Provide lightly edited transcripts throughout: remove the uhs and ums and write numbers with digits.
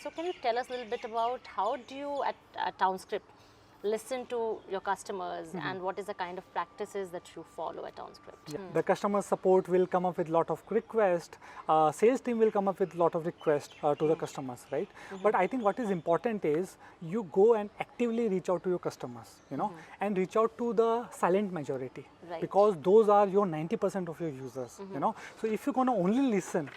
So can you tell us a little bit about how do you at TownScript listen to your customers and what is the kind of practices that you follow at TownScript? The customer support will come up with lot of requests, sales team will come up with lot of requests to the customers, right? But I think what is important is you go and actively reach out to your customers, you know, and reach out to the silent majority, Right. because those are your 90% of your users, you know. So if you're gonna only listen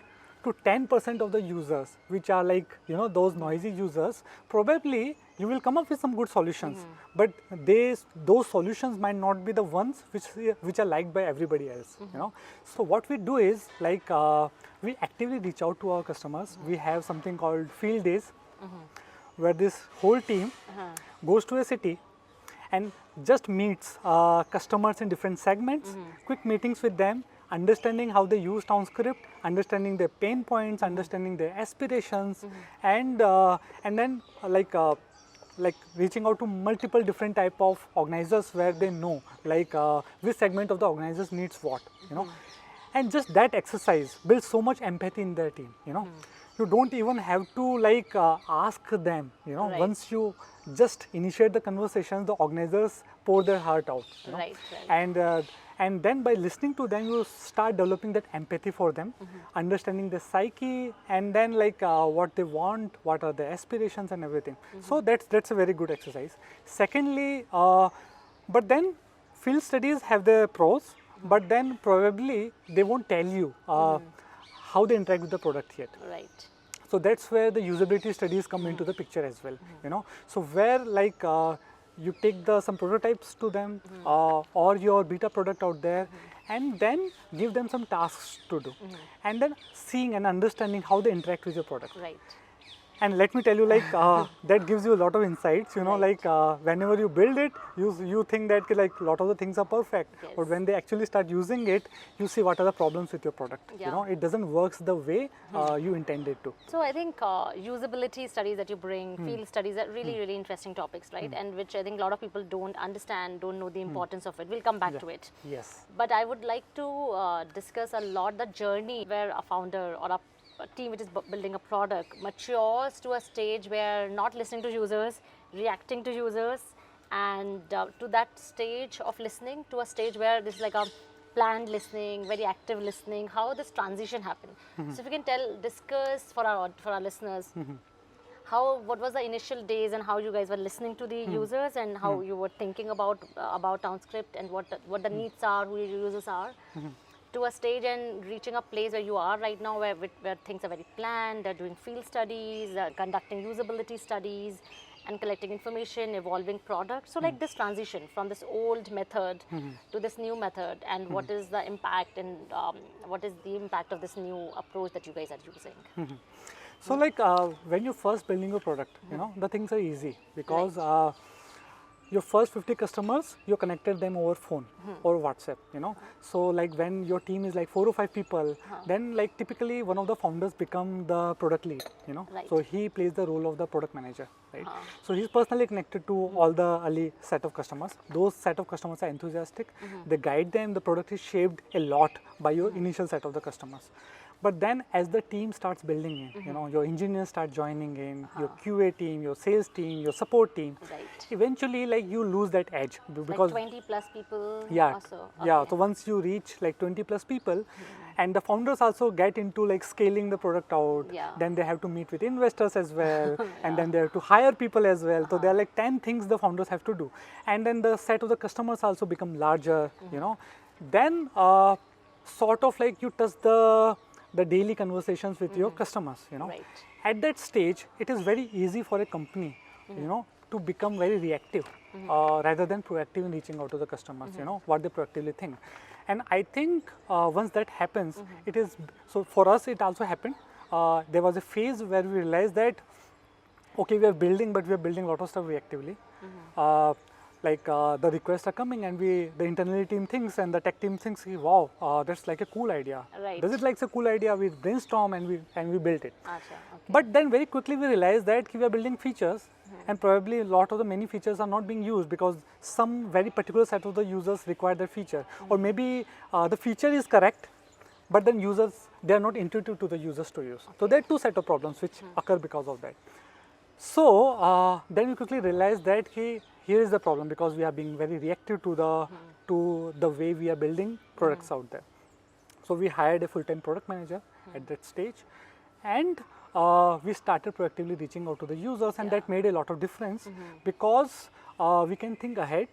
to 10% of the users, which are like, you know, those noisy users, probably you will come up with some good solutions, but those solutions might not be the ones which are liked by everybody else, you know. So what we do is like we actively reach out to our customers. We have something called field days, where this whole team goes to a city and just meets customers in different segments, quick meetings with them, understanding how they use TownScript, understanding their pain points, understanding their aspirations, and then like reaching out to multiple different type of organizers where they know like which segment of the organizers needs what, you know. And just that exercise builds so much empathy in their team, you know. You don't even have to like ask them, you know. Right. Once you just initiate the conversations, the organizers pour their heart out, you know. Right, right. And then by listening to them, you start developing that empathy for them, understanding the psyche, and then like what they want, what are their aspirations and everything. So that's a very good exercise. Secondly, but then field studies have their pros, but then probably they won't tell you how they interact with the product yet. Right. So that's where the usability studies come into the picture as well, you know. So where like you take some prototypes to them or your beta product out there, and then give them some tasks to do, and then seeing and understanding how they interact with your product. Right. And let me tell you, like that gives you a lot of insights, you know. Right. Like whenever you build it, you think that like a lot of the things are perfect, Yes. but when they actually start using it, you see what are the problems with your product. Yeah. You know, it doesn't work the way you intended to. So I think usability studies that you bring, field studies are really, really interesting topics, right? And which I think a lot of people don't understand, don't know the importance of it. We'll come back to it. Yes. But I would like to discuss a lot the journey where a founder or a team which is building a product matures to a stage where not listening to users, reacting to users, and to that stage of listening to a stage where this is like a planned listening, very active listening, how this transition happened. So if you can discuss for our listeners, what was the initial days and how you guys were listening to the users and how you were thinking about TownScript and what the needs are, who your users are, to a stage and reaching a place where you are right now, where things are very planned, they're doing field studies, conducting usability studies, and collecting information, evolving products. So like this transition from this old method to this new method, and what is the impact and what is the impact of this new approach that you guys are using? So like when you're first building a product, you know, the things are easy because your first 50 customers, you connected them over phone or WhatsApp, you know. So like when your team is like 4 or 5 people, then like typically one of the founders become the product lead, you know. Right. So he plays the role of the product manager, right? So he's personally connected to all the early set of customers. Those set of customers are enthusiastic. They guide them. The product is shaped a lot by your initial set of the customers. But then as the team starts building in, you know, your engineers start joining in, your QA team, your sales team, your support team, Right. eventually like you lose that edge because Like 20 plus people yeah, or so. yeah. Okay. So once you reach like 20 plus people, and the founders also get into like scaling the product out, Yeah. then they have to meet with investors as well, and then they have to hire people as well. So there are like 10 things the founders have to do, and then the set of the customers also become larger, you know. Then sort of like you touch the daily conversations with your customers, you know. Right. At that stage, it is very easy for a company, you know, to become very reactive rather than proactive in reaching out to the customers, you know, what they proactively think. And I think once that happens, it is, so for us it also happened. There was a phase where we realized that, okay, we are building, but we are building a lot of stuff reactively. The requests are coming and the internally team thinks and the tech team thinks, wow, that's like a cool idea. Right. Does it like a cool idea? We brainstorm and we built it. Acha, okay. But then very quickly we realized that we are building features and probably a lot of the many features are not being used because some very particular set of the users require that feature, or maybe the feature is correct, but then users they are not intuitive to the users to use. So there are two set of problems which occur because of that. So then we quickly realized that here is the problem, because we are being very reactive to the way we are building products out there. So we hired a full-time product manager at that stage, and we started proactively reaching out to the users, and that made a lot of difference, because we can think ahead.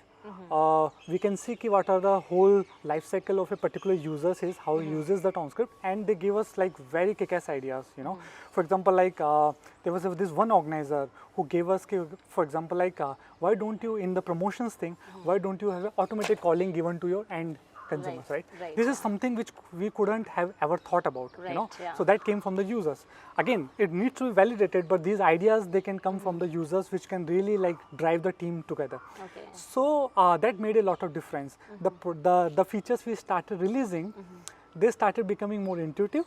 We can see what are the whole life cycle of a particular user is, how he uses the TownScript, and they give us like very kick-ass ideas, you know. For example, like there was this one organizer who gave us, for example, like why don't you, in the promotions thing, why don't you have an automated calling given to your end consumers, right? This is something which we couldn't have ever thought about, you know. So that came from the users. Again, it needs to be validated, but these ideas, they can come from the users, which can really like drive the team together. So that made a lot of difference. The features we started releasing, they started becoming more intuitive,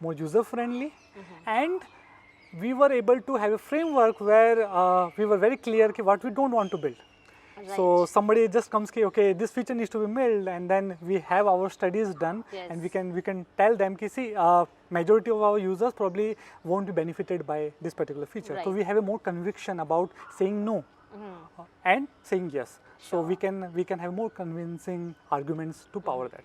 more user friendly, and we were able to have a framework where we were very clear what we don't want to build. So somebody just comes, okay, this feature needs to be built, and then we have our studies done, and we can tell them, see, majority of our users probably won't be benefited by this particular feature. So we have a more conviction about saying no and saying yes. So we can have more convincing arguments to power that.